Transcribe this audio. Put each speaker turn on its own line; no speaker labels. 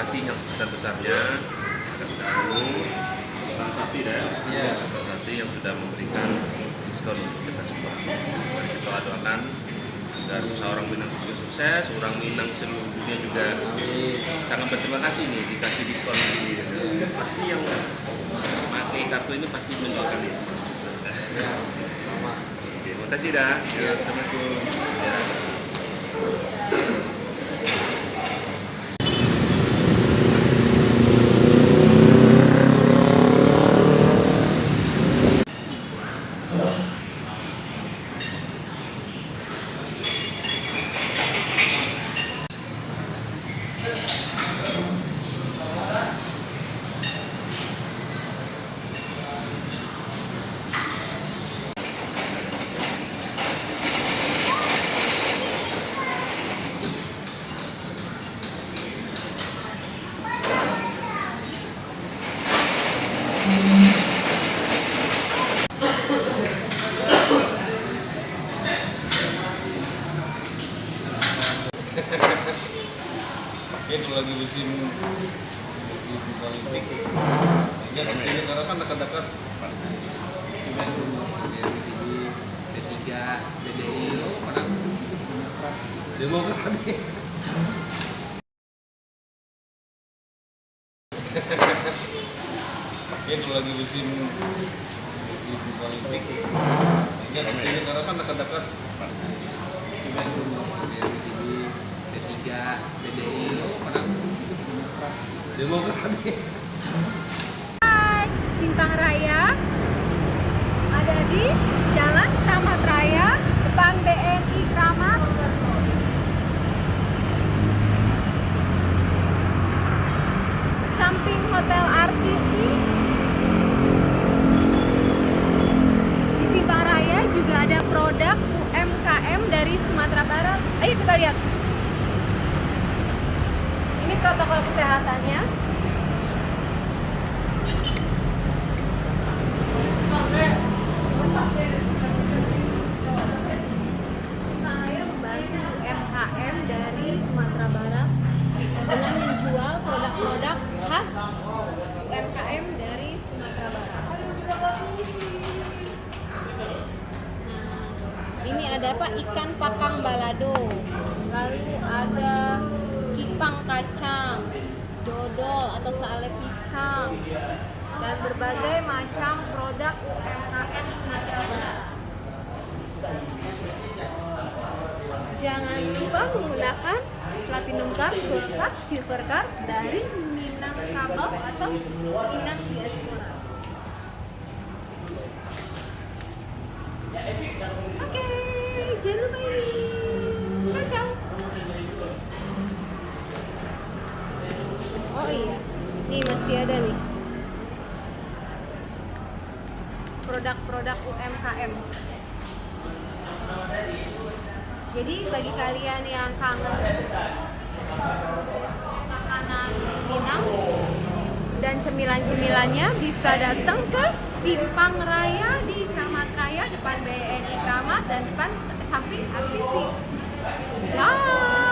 kasih yang sebesar-besarnya kepada Trisakti yang sudah memberikan diskon untuk kita semua. Mari kita doakan dan seorang Minang sukses, orang Minang seluruh dunia juga sangat berterima kasih nih dikasih diskon ini. Pasti yang pakai kartu ini pasti mendoakan ini. Terima kasih dah. Assalamualaikum. Ya.
Itu lagi musim politik. Ya di sini karena kan dekat-dekat
P3, PDI,
Demokrat. Itu lagi musim politik. Ya di sini karena kan dekat-dekat
P3, PDI,
Demokrat.
Hai, Simpang Raya ada di Jalan Kramat Raya depan BNI Kramat. Samping Hotel RCC. Di Simpang Raya juga ada produk UMKM dari Sumatera Barat. Ayo kita lihat. Ini protokol kesehatannya. Saya membantu UMKM dari Sumatera Barat dengan menjual produk-produk khas UMKM dari Sumatera Barat. Ini ada apa? Ikan pakang balado, lalu ada kipang kacang, dodol atau sale pisang, dan berbagai macam produk UMKM Sumatera Barat. Jangan lupa menggunakan Platinum Card, Gold Card, Silver Card dari Minangkabau atau Minang Diaspora. Oke, jangan lupa ini. Ciao. Oh iya, nih masih ada nih produk-produk UMKM. Jadi bagi kalian yang kangen makanan Minang dan cemilan-cemilannya bisa datang ke Simpang Raya di Kramat Raya depan BNI Kramat dan depan samping RCC. Bye.